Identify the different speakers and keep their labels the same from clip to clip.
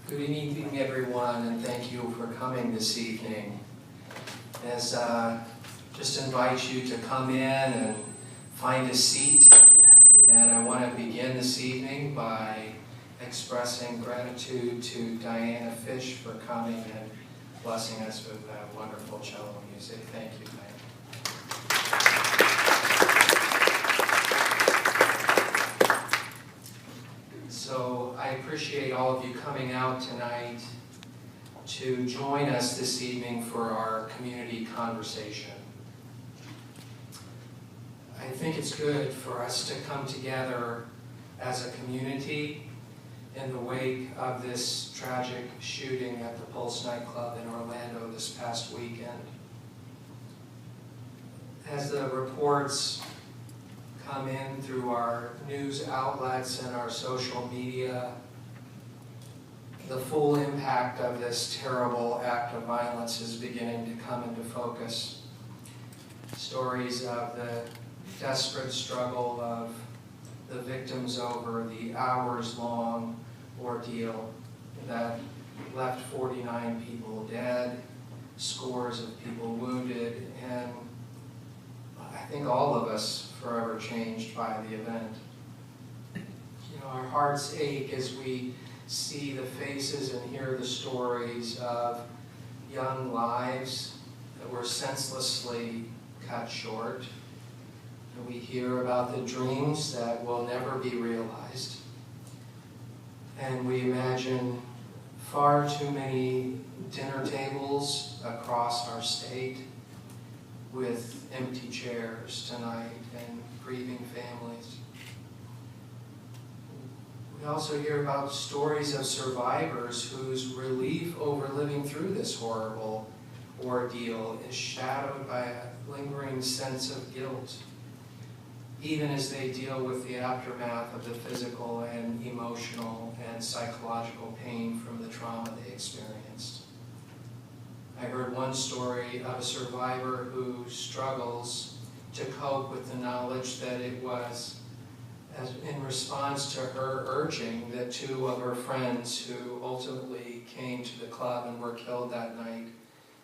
Speaker 1: Good evening, everyone, and thank you for coming this evening. As just invite you to come in and find a seat. And I want to begin this evening by expressing gratitude to Diana Fish for coming and blessing us with wonderful cello music. Thank you, Diana. So I appreciate all of you coming out tonight to join us this evening for our community conversation. I think it's good for us to come together as a community in the wake of this tragic shooting at the Pulse nightclub in Orlando this past weekend. As the reports come in through our news outlets and our social media, the full impact of this terrible act of violence is beginning to come into focus. Stories of the desperate struggle of the victims over the hours-long ordeal that left 49 people dead, scores of people wounded, and I think all of us forever changed by the event. You know, our hearts ache as we see the faces and hear the stories of young lives that were senselessly cut short. And we hear about the dreams that will never be realized. And we imagine far too many dinner tables across our state with empty chairs tonight and grieving families. We also hear about stories of survivors whose relief over living through this horrible ordeal is shadowed by a lingering sense of guilt, even as they deal with the aftermath of the physical and emotional and psychological pain from the trauma they experienced. I heard one story of a survivor who struggles to cope with the knowledge that it was in response to her urging that two of her friends who ultimately came to the club and were killed that night,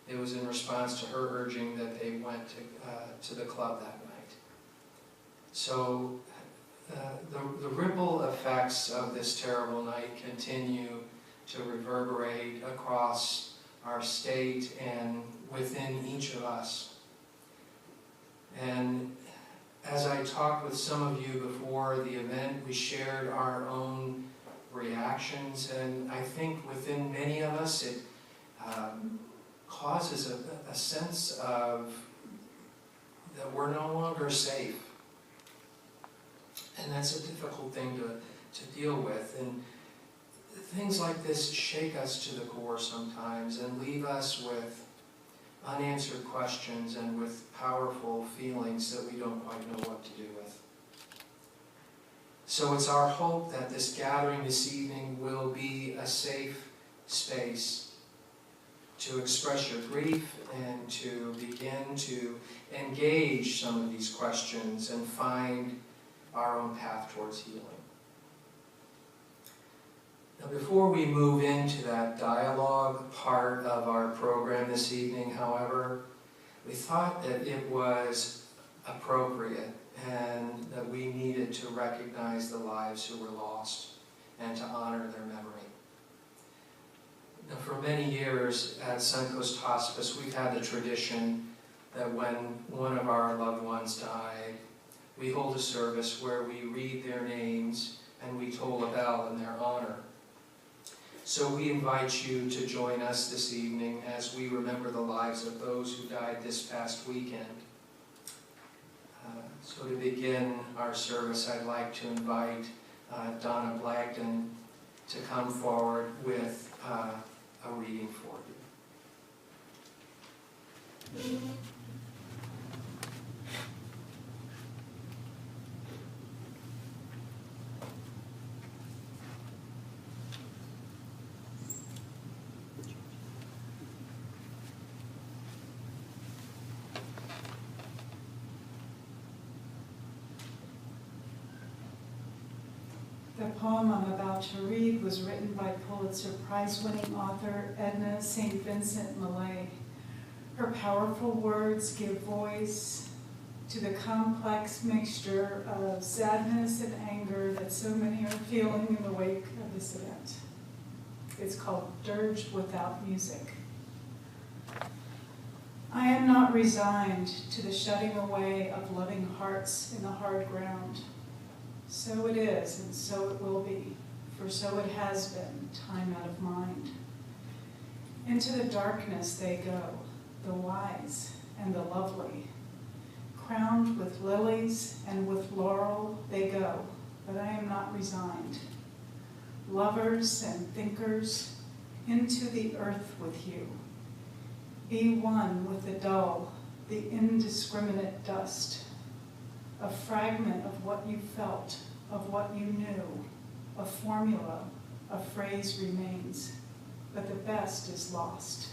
Speaker 1: it was in response to her urging that they went to the club that night. So the ripple effects of this terrible night continue to reverberate across our state and within each of us. And as I talked with some of you before the event, we shared our own reactions, and I think within many of us it causes a sense of that we're no longer safe. And that's a difficult thing to deal with. And things like this shake us to the core sometimes and leave us with unanswered questions and with powerful feelings that we don't quite know what to do with. So it's our hope that this gathering this evening will be a safe space to express your grief and to begin to engage some of these questions and find our own path towards healing. Now, before we move into that dialogue part of our program this evening, however, we thought that it was appropriate and that we needed to recognize the lives who were lost and to honor their memory. Now, for many years at Suncoast Hospice, we've had the tradition that when one of our loved ones died, we hold a service where we read their names and we toll a bell in their honor. So we invite you to join us this evening as we remember the lives of those who died this past weekend. So to begin our service, I'd like to invite Donna Blagden to come forward with a reading for you.
Speaker 2: The poem I'm about to read was written by Pulitzer Prize-winning author Edna St. Vincent Millay. Her powerful words give voice to the complex mixture of sadness and anger that so many are feeling in the wake of this event. It's called Dirge Without Music. I am not resigned to the shutting away of loving hearts in the hard ground. So it is, and so it will be, for so it has been, time out of mind. Into the darkness they go, the wise and the lovely. Crowned with lilies and with laurel they go, but I am not resigned. Lovers and thinkers, into the earth with you. Be one with the dull, the indiscriminate dust. A fragment of what you felt, of what you knew. A formula, a phrase remains, but the best is lost.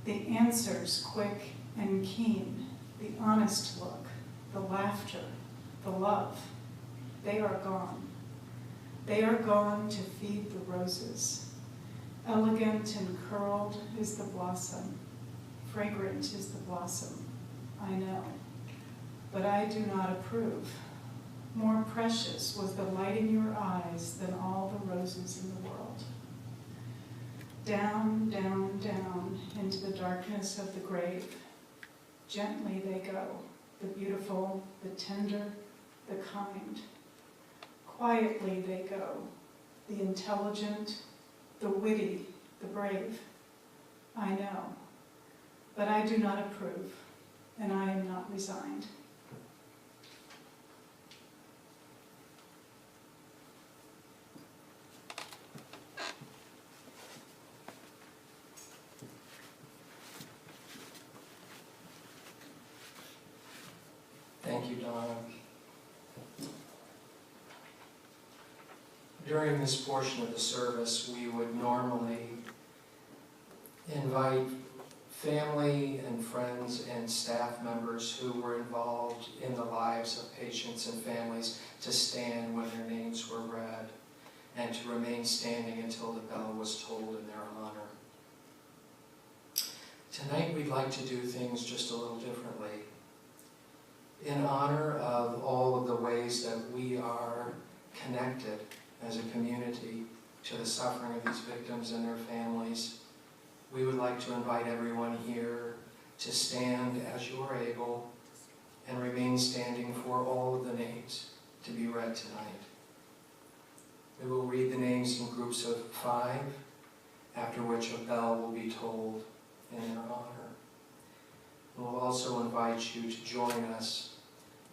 Speaker 2: The answers quick and keen, the honest look, the laughter, the love, they are gone. They are gone to feed the roses. Elegant and curled is the blossom, fragrant is the blossom, I know, but I do not approve. More precious was the light in your eyes than all the roses in the world. Down, down, down into the darkness of the grave. Gently they go, the beautiful, the tender, the kind. Quietly they go, the intelligent, the witty, the brave. I know, but I do not approve, and I am not resigned.
Speaker 1: Thank you, Donna. During this portion of the service, we would normally invite family and friends and staff members who were involved in the lives of patients and families to stand when their names were read and to remain standing until the bell was tolled in their honor. Tonight we'd like to do things just a little differently. In honor of all of the ways that we are connected as a community to the suffering of these victims and their families, we would like to invite everyone here to stand as you are able and remain standing for all of the names to be read tonight. We will read the names in groups of 5, after which a bell will be tolled in their honor. We'll also invite you to join us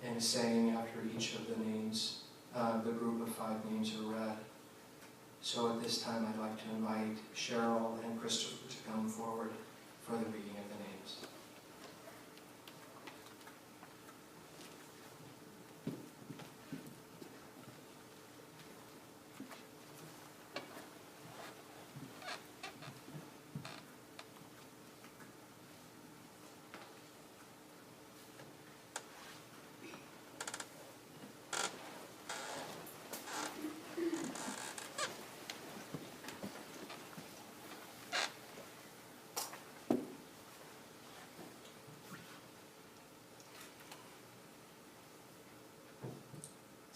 Speaker 1: in saying after each of the names, the group of 5 names are read. So at this time I'd like to invite Cheryl and Christopher to come forward for the reading of the names.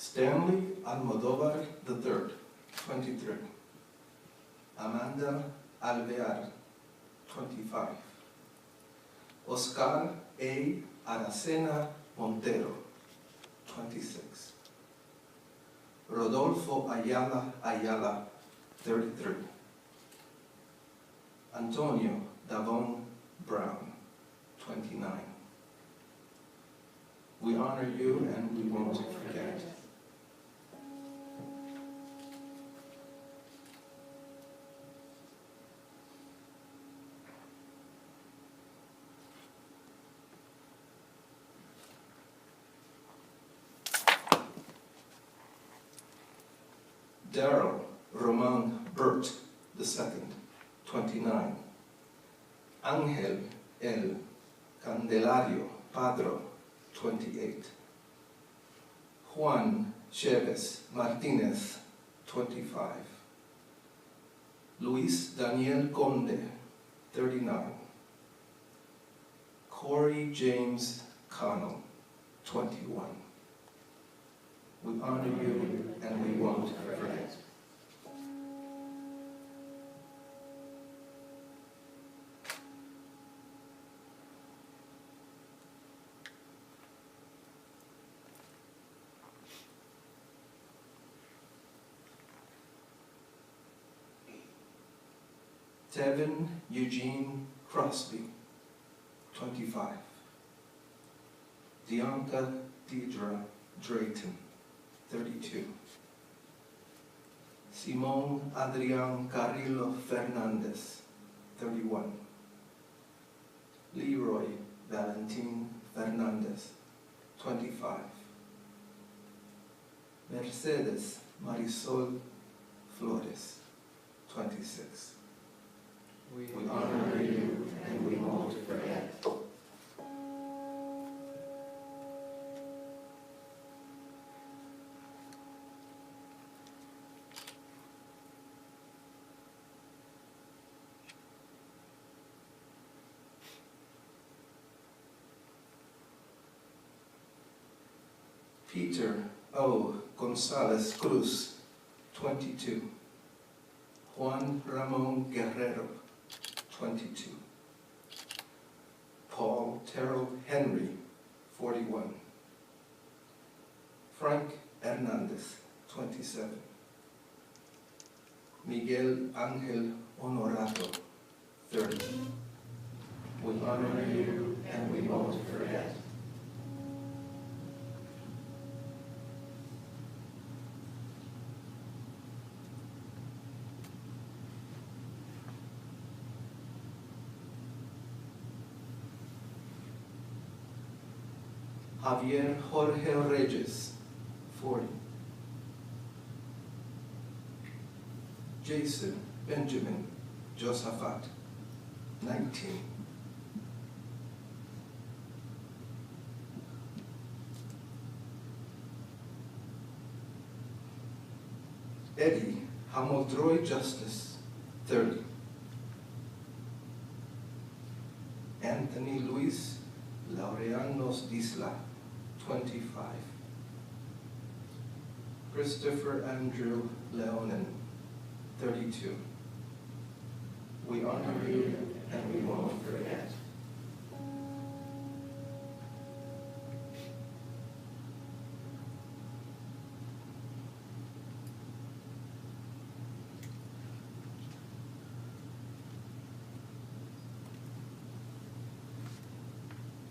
Speaker 3: Stanley Almodovar III, 23. Amanda Alvear, 25. Oscar A. Aracena Montero, 26. Rodolfo Ayala, 33. Antonio Davon Brown, 29. We honor you and we won't forget. Daryl Roman Burt II, 29. Ángel El Candelario Padro, 28. Juan Chavez Martinez, 25. Luis Daniel Conde, 39. Corey James Connell, 21. We honor you and we won't forget. Tevin Eugene Crosby, 25. Dianca Deidre Drayton, 32. Simon Adrian Carrillo Fernandez, 31. Leroy Valentin Fernandez, 25. Mercedes Marisol Flores, 26. We honor you and we won't forget. Peter O. Gonzalez Cruz, 22. Juan Ramon Guerrero, 22. Paul Terrell Henry, 41. Frank Hernandez, 27. Miguel Angel Honorado, 30. We honor you and we won't forget. Javier Jorge Reyes, 40. Jason Benjamin Josaphat, 19. Eddie Hamoldroy Justice, 30. Anthony Luis Laureanos Disla, 25. Christopher Andrew Leonen, 32. We honor you and we won't forget.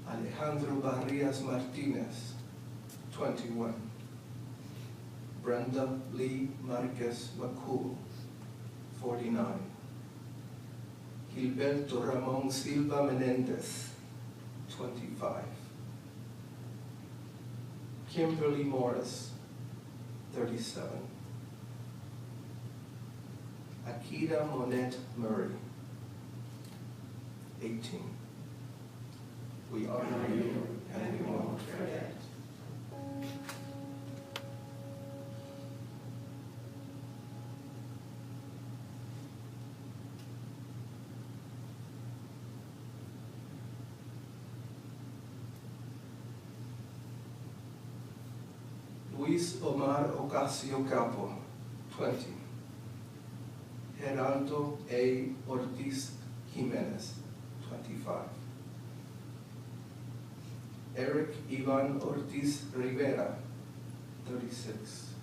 Speaker 3: Alejandro Barrias Martinez, 21. Brenda Lee Marquez McCool, 49. Gilberto Ramon Silva Menendez, 25. Kimberly Morris, 37. Akira Monette Murray, 18. We honor you and we won't forget. Luis Omar Ocasio Capo, 20. Geraldo A. Ortiz Jimenez, 25. Eric Ivan Ortiz Rivera, 36.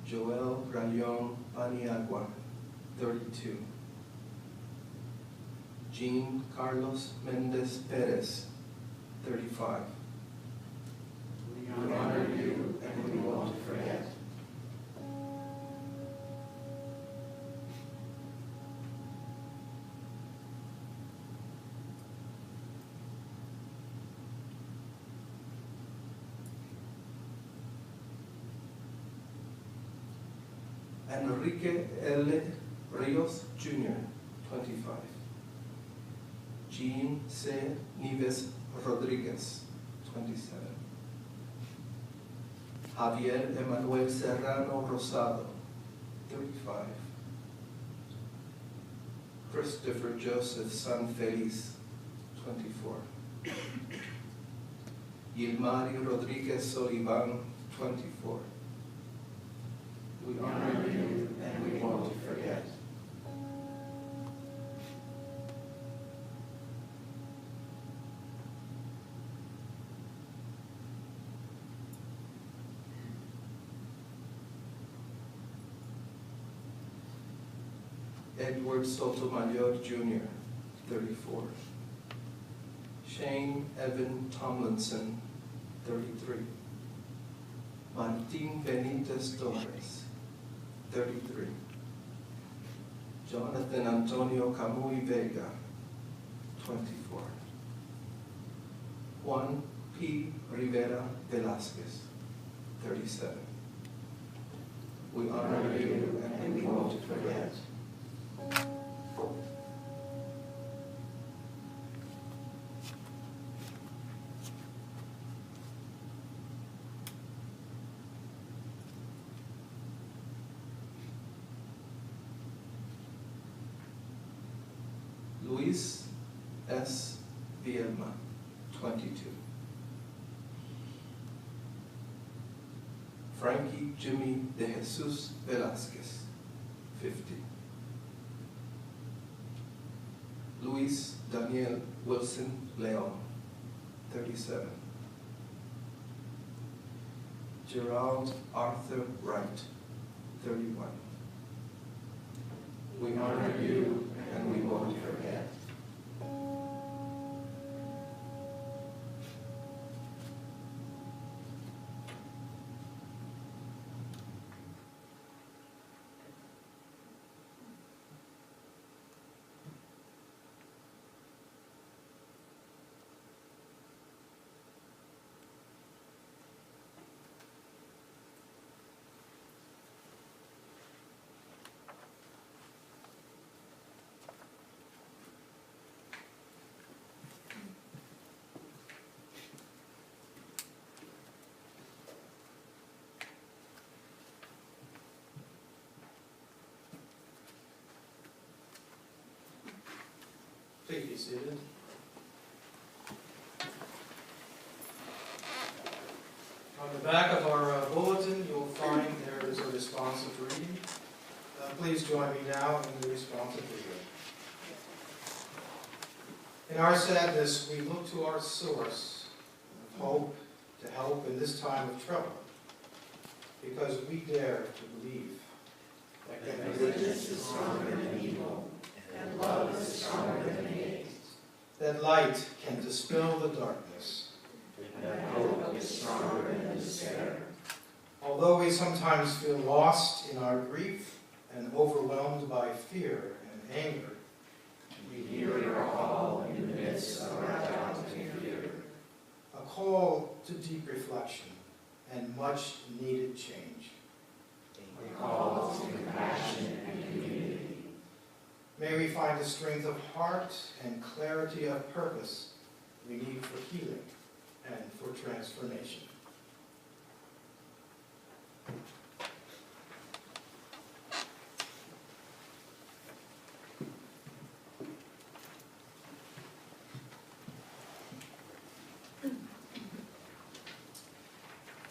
Speaker 3: Joel Rayon Paniagua, 32. Jean Carlos Mendez Perez, 35. We honor you and we won't forget. Enrique L. Rios Jr., 25. Jean C. Nieves Rodriguez, 27. Javier Emanuel Serrano Rosado, 35. Christopher Joseph San Feliz, 24. Yilmari Rodriguez Solivan, 24. We honor you and we won't forget. Edward Sotomayor Jr., 34. Shane Evan Tomlinson, 33. Martin Benitez Torres, 33. Jonathan Antonio Camuy Vega, 24. Juan P. Rivera Velasquez, 37. We honor you and we won't forget. Luis S. Vielma, 22. Frankie Jimmy de Jesus Velasquez, 50. Luis Daniel Wilson Leon, 37. Gerald Arthur Wright, 31. We honor you and we won't forget.
Speaker 1: Please be seated. On the back of our bulletin, you'll find there is a responsive reading. Please join me now in the responsive reading. In our sadness, we look to our source of hope to help in this time of trouble, because we dare to believe that
Speaker 4: goodness is stronger than evil, and love is stronger than hate.
Speaker 1: That light can dispel the darkness,
Speaker 4: and that hope is stronger than despair.
Speaker 1: Although we sometimes feel lost in our grief and overwhelmed by fear and anger,
Speaker 4: we hear your call in the midst of our doubt and fear.
Speaker 1: A call to deep reflection and much needed change.
Speaker 4: A call to compassion and community.
Speaker 1: May we find the strength of heart and clarity of purpose we need for healing and for transformation.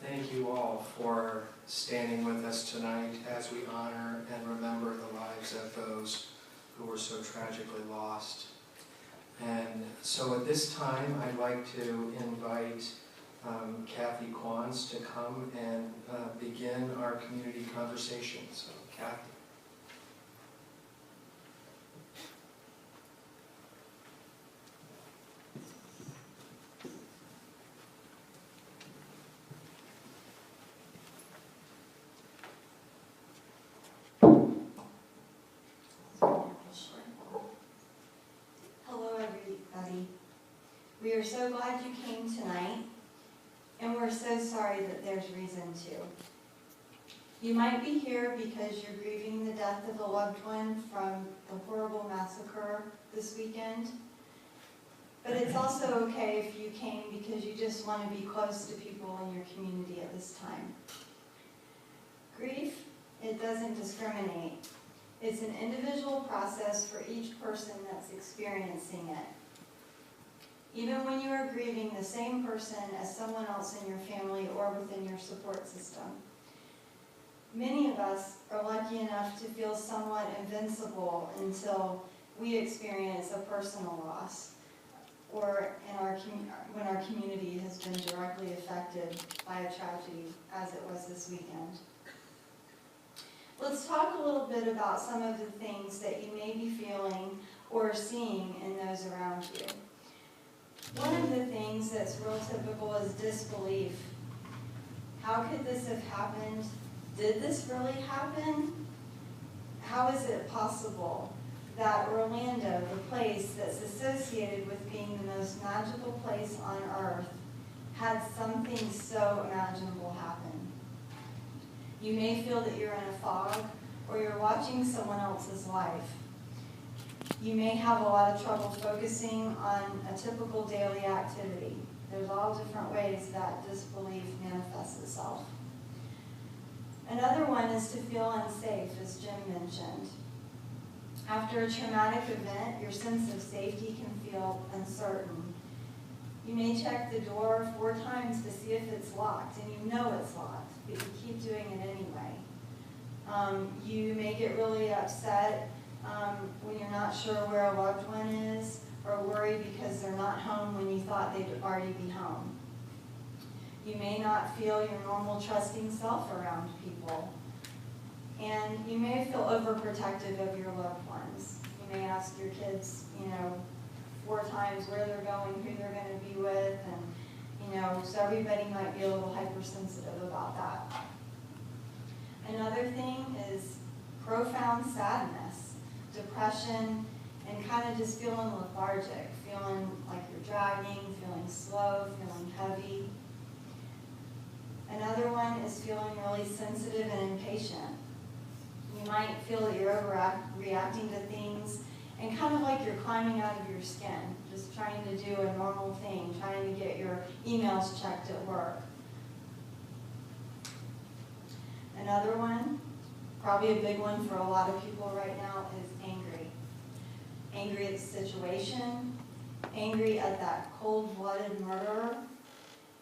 Speaker 1: Thank you all for standing with us tonight as we honor and remember the lives of those who were so tragically lost. And so at this time, I'd like to invite Kathy Quans to come and begin our community conversation. So, Kathy.
Speaker 5: We are so glad you came tonight, and we're so sorry that there's reason to. You might be here because you're grieving the death of a loved one from the horrible massacre this weekend, but it's also okay if you came because you just want to be close to people in your community at this time. Grief, it doesn't discriminate. It's an individual process for each person that's experiencing it. Even when you are grieving the same person as someone else in your family or within your support system. Many of us are lucky enough to feel somewhat invincible until we experience a personal loss, or when our community has been directly affected by a tragedy, as it was this weekend. Let's talk a little bit about some of the things that you may be feeling or seeing in those around you. One of the things that's real typical is disbelief. How could this have happened? Did this really happen? How is it possible that Orlando, the place that's associated with being the most magical place on earth, had something so imaginable happen? You may feel that you're in a fog, or you're watching someone else's life. You may have a lot of trouble focusing on a typical daily activity. There's all different ways that disbelief manifests itself. Another one is to feel unsafe, as Jim mentioned. After a traumatic event, your sense of safety can feel uncertain. You may check the door 4 times to see if it's locked, and you know it's locked, but you keep doing it anyway. You may get really upset when you're not sure where a loved one is, or worry because they're not home when you thought they'd already be home. You may not feel your normal trusting self around people. And you may feel overprotective of your loved ones. You may ask your kids, 4 times where they're going, who they're going to be with, and, so everybody might be a little hypersensitive about that. Another thing is profound sadness, depression, and kind of just feeling lethargic, feeling like you're dragging, feeling slow, feeling heavy. Another one is feeling really sensitive and impatient. You might feel that you're overreacting to things and kind of like you're climbing out of your skin, just trying to do a normal thing, trying to get your emails checked at work. Another one, probably a big one for a lot of people right now, is angry. Angry at the situation, angry at that cold-blooded murderer,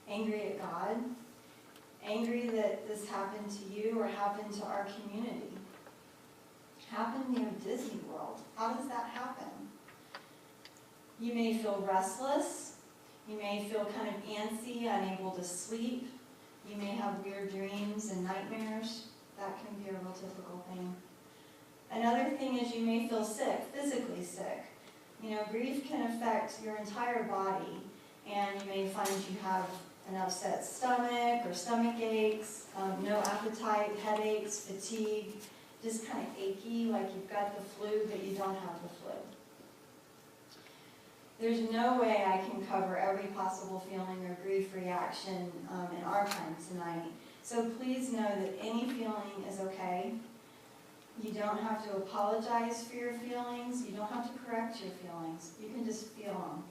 Speaker 5: angry at God, angry that this happened to you or happened to our community. Happened near Disney World. How does that happen? You may feel restless. You may feel kind of antsy, unable to sleep. You may have weird dreams and nightmares. That can be a real typical thing. Another thing is you may feel sick, physically sick. Grief can affect your entire body, and you may find you have an upset stomach or stomach aches, no appetite, headaches, fatigue, just kind of achy, like you've got the flu, but you don't have the flu. There's no way I can cover every possible feeling or grief reaction in our time tonight. So please know that any feeling is okay. You don't have to apologize for your feelings. You don't have to correct your feelings. You can just feel them.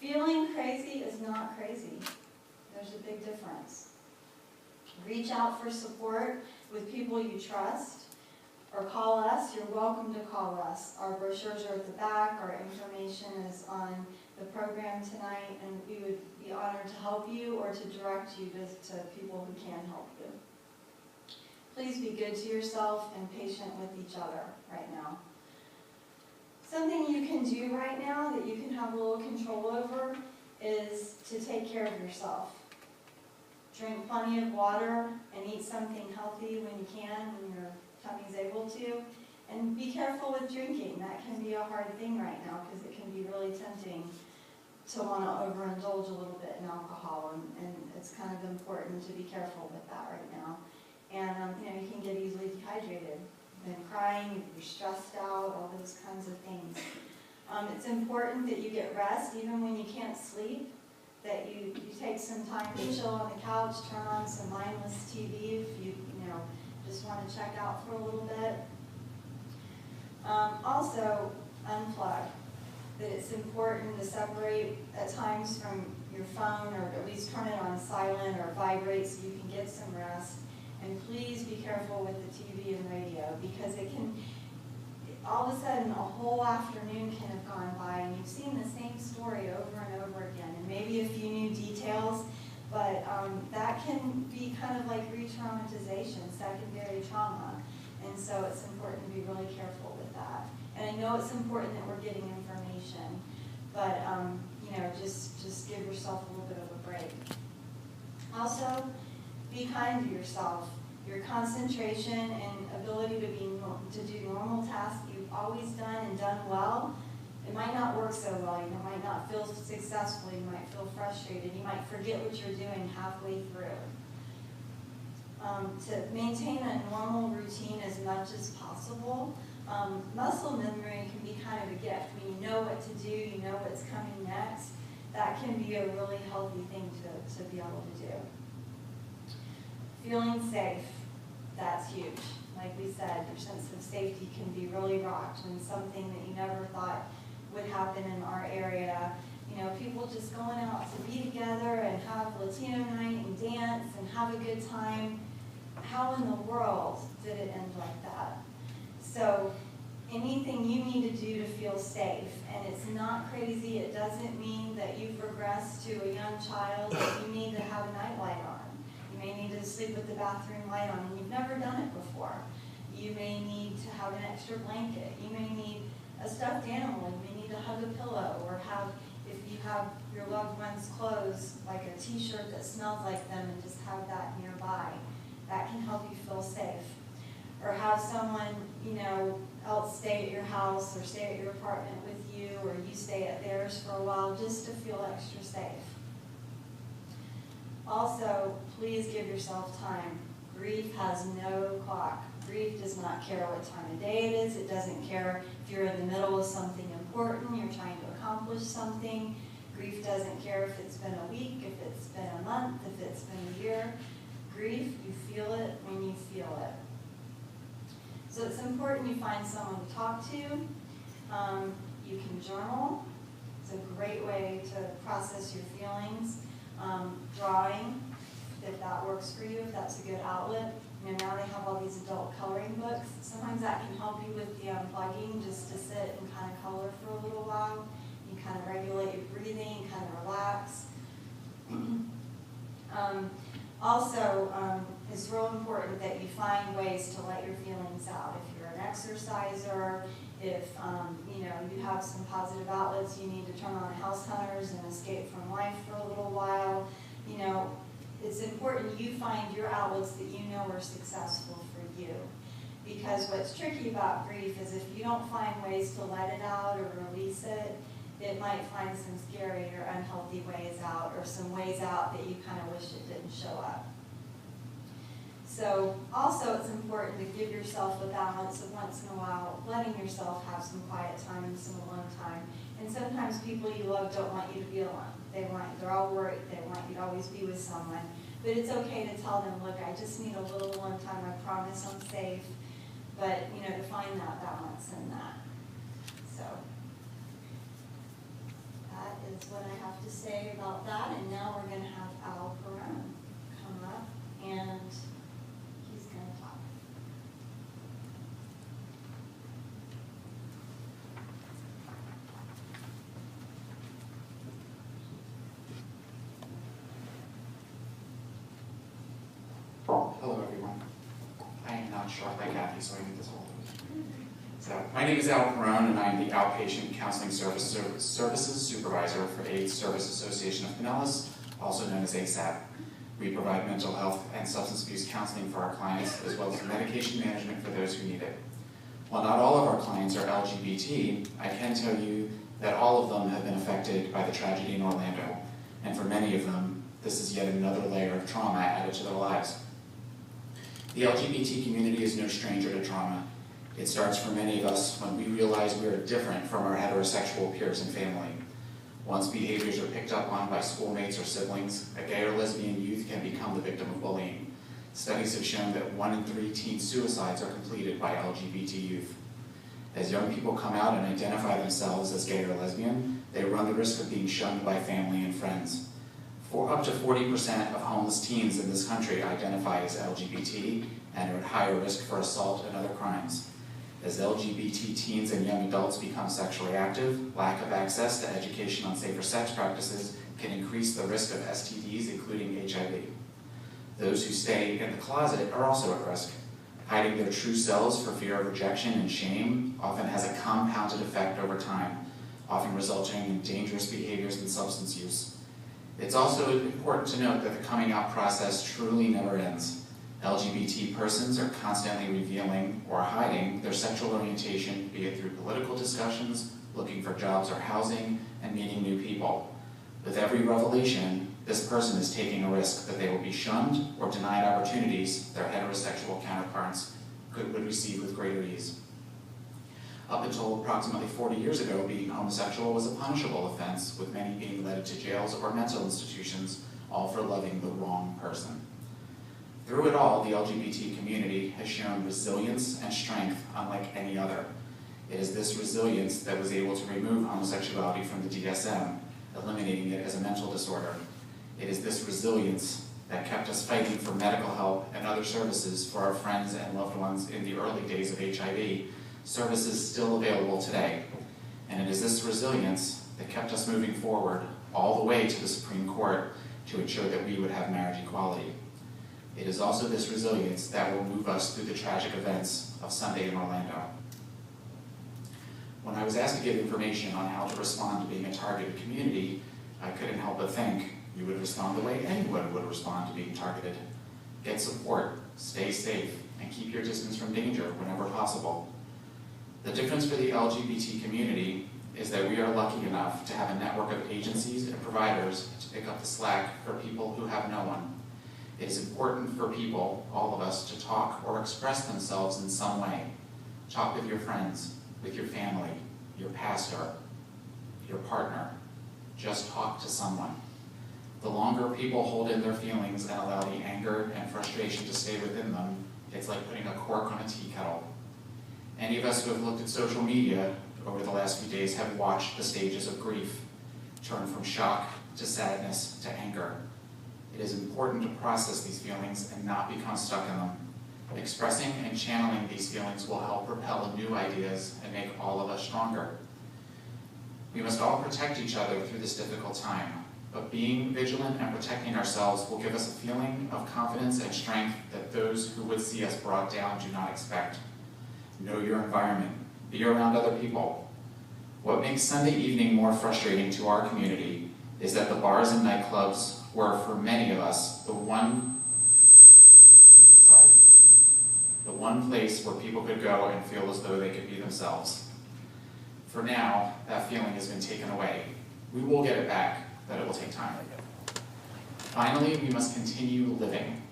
Speaker 5: Feeling crazy is not crazy. There's a big difference. Reach out for support with people you trust, or call us. You're welcome to call us. Our brochures are at the back. Our information is on the program tonight, and we would be honored to help you or to direct you to people who can help you. Please be good to yourself and patient with each other right now. Something you can do right now that you can have a little control over is to take care of yourself. Drink plenty of water and eat something healthy when you can, when your tummy's able to. And be careful with drinking. That can be a hard thing right now because it can be really tempting to want to overindulge a little bit in alcohol. And it's kind of important to be careful with that right now. And you can get easily dehydrated. You've been crying, you're stressed out, all those kinds of things. It's important that you get rest even when you can't sleep, that you take some time to chill on the couch, turn on some mindless TV if you just want to check out for a little bit. Also, unplug. That it's important to separate at times from your phone, or at least turn it on silent or vibrate so you can get some rest. And please be careful with the TV and radio, because it can, all of a sudden, a whole afternoon can have gone by and you've seen the same story over and over again, and maybe a few new details, but that can be kind of like re-traumatization, secondary trauma. And so it's important to be really careful with that. And I know it's important that we're getting information, but you know, just give yourself a little bit of a break. Also, be kind to yourself. Your concentration and ability to do normal tasks you've always done and done well, it might not work so well. You might not feel successful. You might feel frustrated. You might forget what you're doing halfway through. To maintain a normal routine as much as possible. Muscle memory can be kind of a gift. When you know what to do, you know what's coming next, that can be a really healthy thing to be able to do. Feeling safe, that's huge. Like we said, your sense of safety can be really rocked when something that you never thought would happen in our area. You know, people just going out to be together and have Latino night and dance and have a good time. How in the world did it end like that? So anything you need to do to feel safe, and it's not crazy, it doesn't mean that you've regressed to a young child, that you need to have a nightlight on. You may need to sleep with the bathroom light on, and you've never done it before. You may need to have an extra blanket. You may need a stuffed animal. You may need to hug a pillow, or have, if you have your loved one's clothes, like a t-shirt that smells like them, and just have that nearby. That can help you feel safe. Or have someone, you know, else stay at your house or stay at your apartment with you, or you stay at theirs for a while, just to feel extra safe. Also, please give yourself time. Grief has no clock. Grief does not care what time of day it is. It doesn't care if you're in the middle of something important, you're trying to accomplish something. Grief doesn't care if it's been a week, if it's been a month, if it's been a year. Grief, you feel it when you feel it. So it's important you find someone to talk to. You can journal. It's a great way to process your feelings. Drawing, if that works for you, if that's a good outlet. You know, now they have all these adult coloring books. Sometimes that can help you with the unplugging, just to sit and kind of color for a little while. You kind of regulate your breathing, kind of relax. Also, it's real important that you find ways to let your feelings out. If you're an exerciser, if you know, you have some positive outlets, you need to turn on House Hunters and escape from life for a little while. You know, it's important you find your outlets that you know are successful for you. Because what's tricky about grief is if you don't find ways to let it out or release it, it might find some scary or unhealthy ways out, or some ways out that you kind of wish it didn't show up. So also it's important to give yourself a balance of once in a while letting yourself have some quiet time and some alone time. And sometimes people you love don't want you to be alone. They're all worried. They want you to always be with someone. But it's okay to tell them, look, I just need a little alone time. I promise I'm safe. But, you know, to find that balance in that. So that is what I have to say about that. And now we're going to have Al Perron come up, and he's going to talk.
Speaker 6: Hello, everyone. I am not short like Kathy, so I need this whole thing. So, my name is Al Perron, and I am the Outpatient Counseling Services Supervisor for AIDS Service Association of Pinellas, also known as ASAP. We provide mental health and substance abuse counseling for our clients, as well as medication management for those who need it. While not all of our clients are LGBT, I can tell you that all of them have been affected by the tragedy in Orlando, and for many of them, this is yet another layer of trauma added to their lives. The LGBT community is no stranger to trauma. It starts for many of us when we realize we are different from our heterosexual peers and family. Once behaviors are picked up on by schoolmates or siblings, a gay or lesbian youth can become the victim of bullying. Studies have shown that 1 in 3 teen suicides are completed by LGBT youth. As young people come out and identify themselves as gay or lesbian, they run the risk of being shunned by family and friends. For up to 40% of homeless teens in this country identify as LGBT and are at higher risk for assault and other crimes. As LGBT teens and young adults become sexually active, lack of access to education on safer sex practices can increase the risk of STDs, including HIV. Those who stay in the closet are also at risk. Hiding their true selves for fear of rejection and shame often has a compounded effect over time, often resulting in dangerous behaviors and substance use. It's also important to note that the coming out process truly never ends. LGBT persons are constantly revealing or hiding their sexual orientation, be it through political discussions, looking for jobs or housing, and meeting new people. With every revelation, this person is taking a risk that they will be shunned or denied opportunities their heterosexual counterparts would receive with greater ease. Up until approximately 40 years ago, being homosexual was a punishable offense, with many being led to jails or mental institutions, all for loving the wrong person. Through it all, the LGBT community has shown resilience and strength unlike any other. It is this resilience that was able to remove homosexuality from the DSM, eliminating it as a mental disorder. It is this resilience that kept us fighting for medical help and other services for our friends and loved ones in the early days of HIV, services still available today. And it is this resilience that kept us moving forward all the way to the Supreme Court to ensure that we would have marriage equality. It is also this resilience that will move us through the tragic events of Sunday in Orlando. When I was asked to give information on how to respond to being a targeted community, I couldn't help but think you would respond the way anyone would respond to being targeted. Get support, stay safe, and keep your distance from danger whenever possible. The difference for the LGBT community is that we are lucky enough to have a network of agencies and providers to pick up the slack for people who have no one. It is important for people, all of us, to talk or express themselves in some way. Talk with your friends, with your family, your pastor, your partner. Just talk to someone. The longer people hold in their feelings and allow the anger and frustration to stay within them, it's like putting a cork on a tea kettle. Any of us who have looked at social media over the last few days have watched the stages of grief turn from shock to sadness to anger. It is important to process these feelings and not become stuck in them. Expressing and channeling these feelings will help propel new ideas and make all of us stronger. We must all protect each other through this difficult time, but being vigilant and protecting ourselves will give us a feeling of confidence and strength that those who would see us brought down do not expect. Know your environment. Be around other people. What makes Sunday evening more frustrating to our community is that the bars and nightclubs were, for many of us, the one place where people could go and feel as though they could be themselves. For now, that feeling has been taken away. We will get it back, but it will take time. Finally, we must continue living.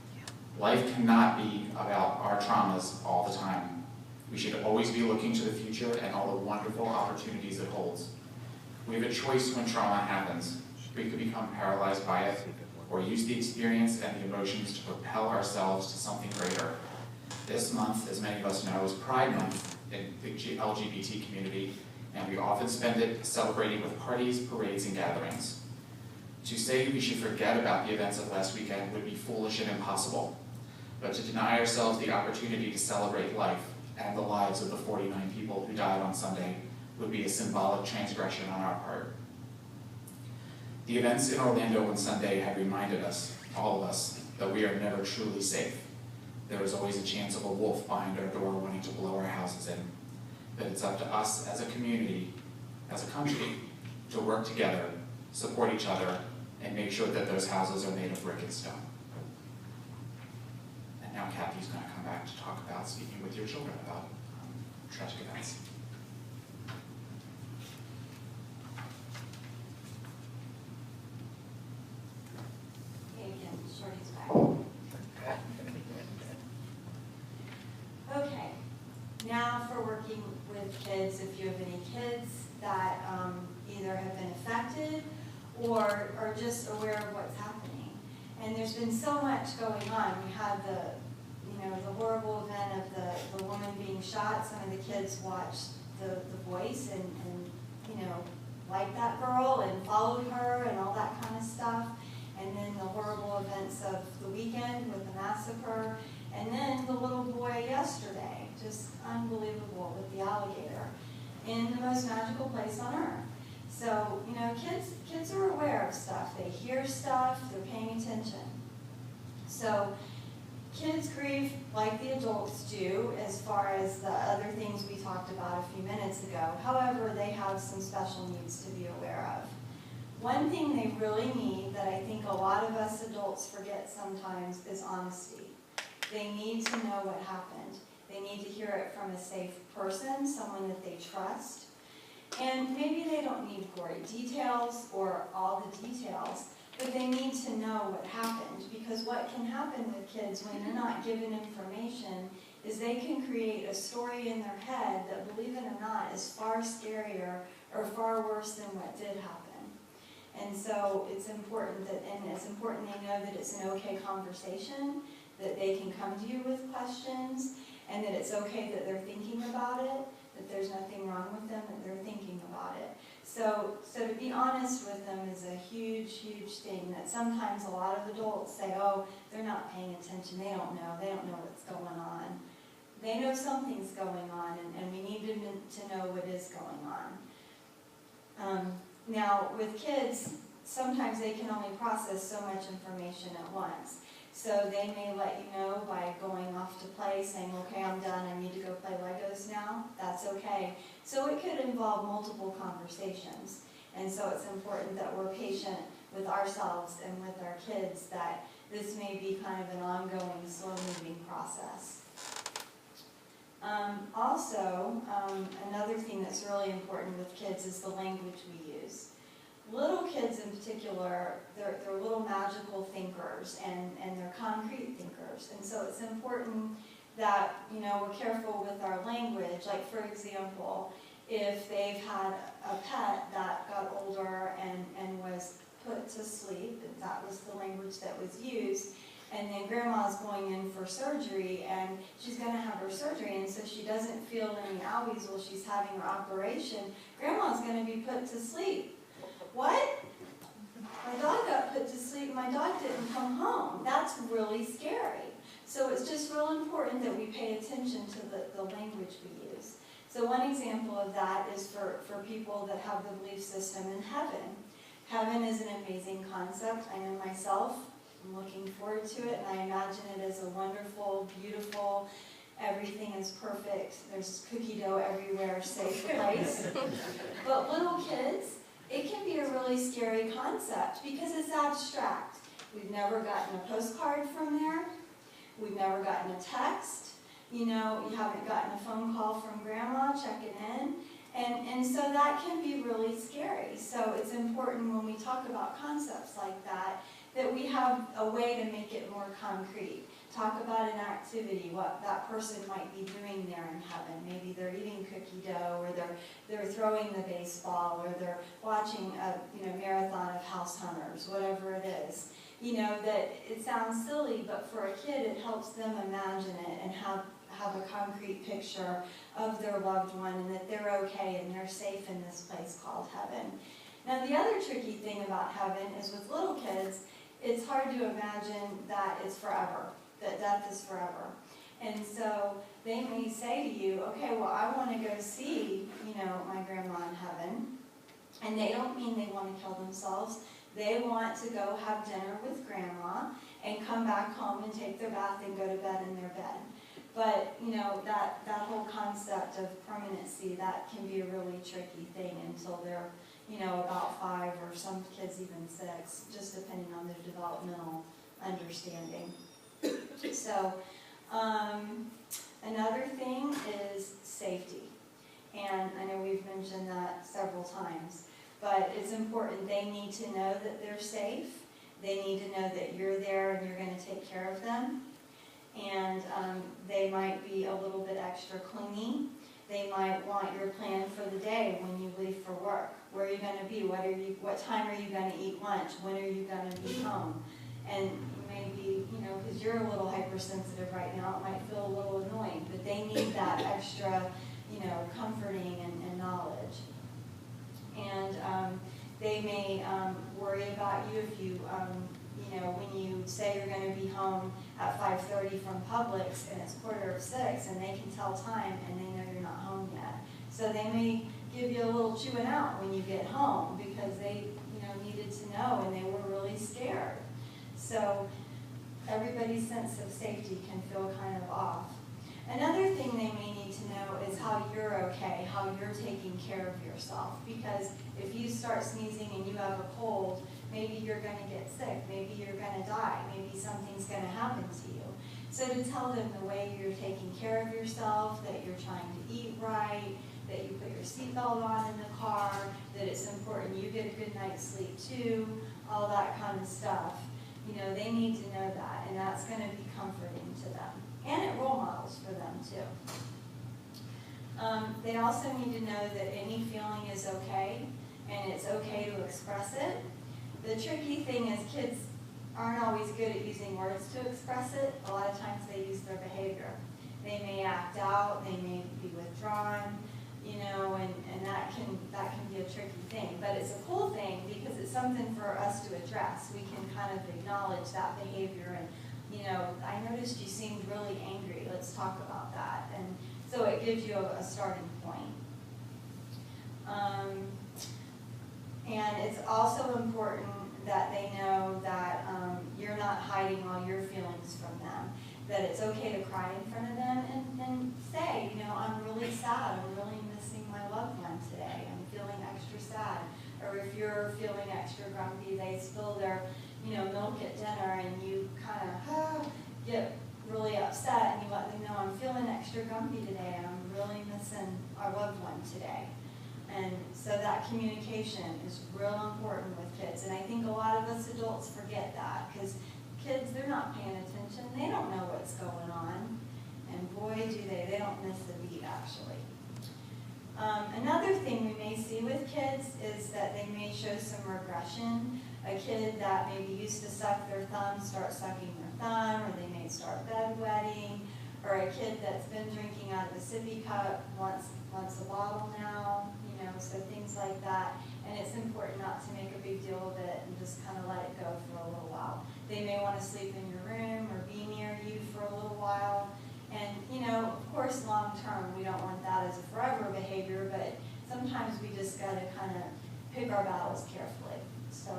Speaker 6: Life cannot be about our traumas all the time. We should always be looking to the future and all the wonderful opportunities it holds. We have a choice when trauma happens. We could become paralyzed by it, or use the experience and the emotions to propel ourselves to something greater. This month, as many of us know, is Pride Month in the LGBT community, and we often spend it celebrating with parties, parades, and gatherings. To say we should forget about the events of last weekend would be foolish and impossible, but to deny ourselves the opportunity to celebrate life and the lives of the 49 people who died on Sunday would be a symbolic transgression on our part. The events in Orlando on Sunday have reminded us, all of us, that we are never truly safe. There is always a chance of a wolf behind our door wanting to blow our houses in. But it's up to us as a community, as a country, to work together, support each other, and make sure that those houses are made of brick and stone. And now Kathy's going to come back to talk about speaking with your children about tragic events.
Speaker 5: Okay, now for working with kids, if you have any kids that either have been affected or are just aware of what's happening. And there's been so much going on. We had the horrible event of the woman being shot. Some of the kids watched The Voice and liked that girl and followed her and all that kind of stuff. and then the horrible events of the weekend with the massacre, and then the little boy yesterday, just unbelievable with the alligator, in the most magical place on earth. So, you know, kids are aware of stuff. They hear stuff, they're paying attention. So, kids grieve like the adults do as far as the other things we talked about a few minutes ago. However, they have some special needs to be aware of. One thing they really need that I think a lot of us adults forget sometimes is honesty. They need to know what happened. They need to hear it from a safe person, someone that they trust. And maybe they don't need gory details or all the details, but they need to know what happened, because what can happen with kids when they're not given information is they can create a story in their head that, believe it or not, is far scarier or far worse than what did happen. And so it's important that, and it's important they know that it's an okay conversation, that they can come to you with questions, and that it's okay that they're thinking about it, that there's nothing wrong with them, that they're thinking about it. So to be honest with them is a huge, huge thing that sometimes a lot of adults say, oh, they're not paying attention, they don't know what's going on. They know something's going on, and we need them to know what is going on. Now, with kids, sometimes they can only process so much information at once. So they may let you know by going off to play, saying, okay, I'm done, I need to go play Legos now. That's okay. So it could involve multiple conversations. And so it's important that we're patient with ourselves and with our kids, that this may be kind of an ongoing, slow-moving process. Another thing that's really important with kids is the language we use. Little kids in particular, they're little magical thinkers, and they're concrete thinkers. And so it's important that, you know, we're careful with our language. Like, for example, if they've had a pet that got older and was put to sleep, and that was the language that was used, and then grandma's going in for surgery, and she's going to have her surgery, and so she doesn't feel any owies while she's having her operation, grandma's going to be put to sleep. What? My dog got put to sleep, my dog didn't come home. That's really scary. So it's just real important that we pay attention to the language we use. So one example of that is for people that have the belief system in heaven. Heaven is an amazing concept. I know myself, I'm looking forward to it, and I imagine it as a wonderful, beautiful, everything is perfect, there's cookie dough everywhere, safe place. But little kids, it can be a really scary concept because it's abstract. We've never gotten a postcard from there. We've never gotten a text. You know, you haven't gotten a phone call from grandma checking in. And so that can be really scary. So it's important when we talk about concepts like that we have a way to make it more concrete. Talk about an activity, what that person might be doing there in heaven. Maybe they're eating cookie dough, or they're throwing the baseball, or they're watching a marathon of house hunters, whatever it is. You know, that it sounds silly, but for a kid it helps them imagine it and have a concrete picture of their loved one, and that they're okay and they're safe in this place called heaven. Now, the other tricky thing about heaven is with little kids, it's hard to imagine that it's forever, that death is forever. And so they may say to you, okay, well, I want to go see, my grandma in heaven. And they don't mean they want to kill themselves. They want to go have dinner with grandma and come back home and take their bath and go to bed in their bed. But, that whole concept of permanency, that can be a really tricky thing until they're, about 5, or some kids even 6, just depending on their developmental understanding. So, another thing is safety. And I know we've mentioned that several times, but it's important. They need to know that they're safe. They need to know that you're there and you're going to take care of them. And they might be a little bit extra clingy. They might want your plan for the day when you leave for work. Where are you going to be? What time are you going to eat lunch? When are you going to be home? And maybe, because you're a little hypersensitive right now, it might feel a little annoying, but they need that extra, comforting and knowledge. And they may worry about you if you you know, when you say you're gonna be home at 5:30 from Publix and it's 5:45 and they can tell time and they know you're not home yet. So they may give you a little chewing out when you get home because they, you know, needed to know and they were really scared. So everybody's sense of safety can feel kind of off. Another thing they may need to know is how you're okay, how you're taking care of yourself. Because if you start sneezing and you have a cold, maybe you're going to get sick, maybe you're going to die, maybe something's going to happen to you. So to tell them the way you're taking care of yourself, that you're trying to eat right, that you put your seatbelt on in the car, that it's important you get a good night's sleep too, all that kind of stuff. You know, they need to know that, and that's going to be comforting to them. And it role models for them too. They also need to know that any feeling is okay, and it's okay to express it. The tricky thing is kids aren't always good at using words to express it. A lot of times they use their behavior. They may act out, they may be withdrawn, you know, and that can be a tricky thing. But it's a cool thing because it's something for us to address. We can kind of acknowledge that behavior and, you know, I noticed you seemed really angry. Let's talk about that. And so it gives you a starting point. And it's also important that they know that you're not hiding all your feelings from them, that it's okay to cry in front of them and say, you know, I'm really sad. I'm really missing my loved one today. I'm feeling extra sad. Or if you're feeling extra grumpy, they spill their, you know, milk at dinner and you kind of get really upset and you let them know, I'm feeling extra grumpy today and I'm really missing our loved one today. And so that communication is real important with kids. And I think a lot of us adults forget that because kids, they're not paying attention. They don't know what's going on. And boy, do they don't miss a beat actually. Another thing we may see with kids is that they may show some regression. A kid that maybe used to suck their thumb starts sucking their thumb, or they may start bedwetting, or a kid that's been drinking out of a sippy cup wants a bottle now, you know, so things like that. And it's important not to make a big deal of it and just kind of let it go for a little while. They may want to sleep in your room or be near you for a little while. And, you know, of course, long term, we don't want that as a forever behavior, but sometimes we just got to kind of pick our battles carefully. So,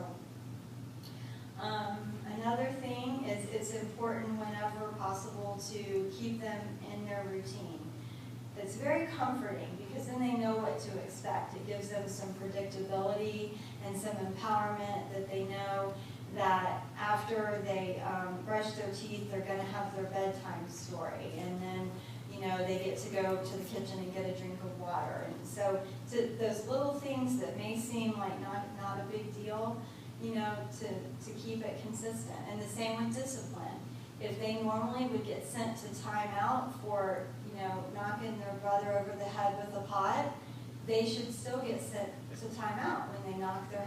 Speaker 5: another thing is it's important whenever possible to keep them in their routine. It's very comforting because then they know what to expect. It gives them some predictability and some empowerment that they know that after they brush their teeth, they're going to have their bedtime story. And then, you know, they get to go to the kitchen and get a drink of water. And so those little things that may seem like not a big deal, you know, to keep it consistent. And the same with discipline. If they normally would get sent to timeout for, you know, knocking their brother over the head with a pot, they should still get sent to timeout when they knock their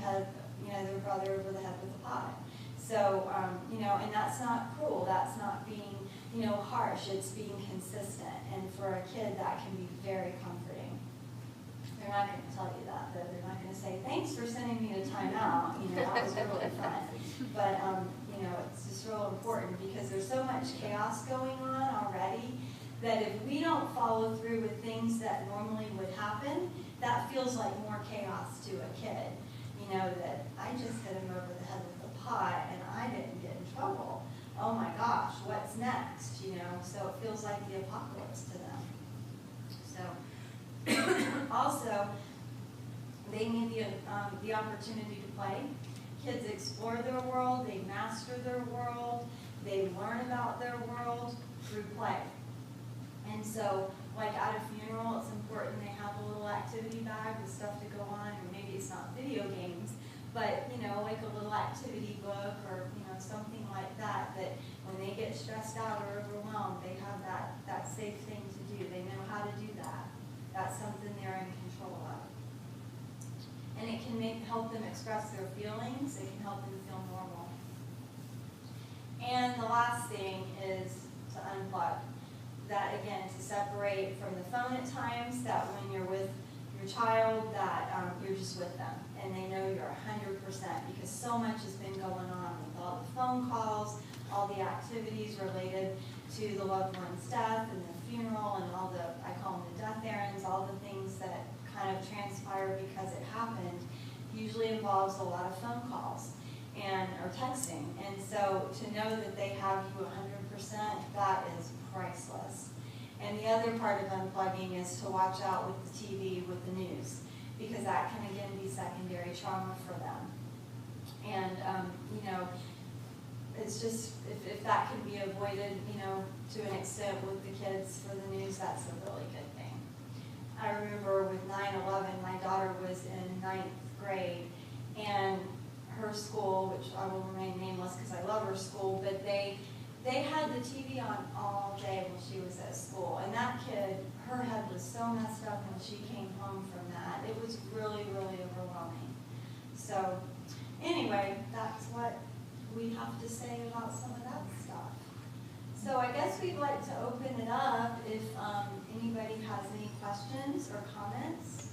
Speaker 5: brother over the head with a pot. So, you know, and that's not cruel. That's not being, you know, harsh. It's being consistent. And for a kid, that can be very comforting. They're not going to tell you that, though. They're not going to say, thanks for sending me to timeout. You know, that was really fun. But, you know, it's just real important because there's so much chaos going on already that if we don't follow through with things that normally would happen, that feels like more chaos to a kid. You know, that I just hit him over the head with a pot and I didn't get in trouble. Oh my gosh, what's next? You know, so it feels like the apocalypse to them. So, also, they need the opportunity to play. Kids explore their world, they master their world, they learn about their world through play. And so, like at a funeral, it's important they have a little activity bag with stuff to go on, or maybe it's not video games, but, you know, like a little activity book or, you know, something like that, that when they get stressed out or overwhelmed, they have that safe thing to do. They know how to do that. That's something they're in control of. And it can help them express their feelings. It can help them feel normal. And the last thing is to unplug. That, again, to separate from the phone at times, that when you're with your child, that you're just with them. And they know you're 100% because so much has been going on with all the phone calls, all the activities related to the loved one's death and the funeral and all the, I call them the death errands, all the things that kind of transpire because it happened, usually involves a lot of phone calls or texting. And so to know that they have you 100%, that is priceless. And the other part of unplugging is to watch out with the TV, with the news, because that can again be secondary trauma for them. And, you know, it's just, if that can be avoided, you know, to an extent with the kids for the news, that's a really good thing. I remember with 9/11, my daughter was in 9th grade, and her school, which I will remain nameless because I love her school, but they had the TV on all day when she was at school. And that kid, her head was so messed up when she came home from that. It was really, really overwhelming. So anyway, that's what we have to say about some of that stuff. So I guess we'd like to open it up if anybody has any questions or comments.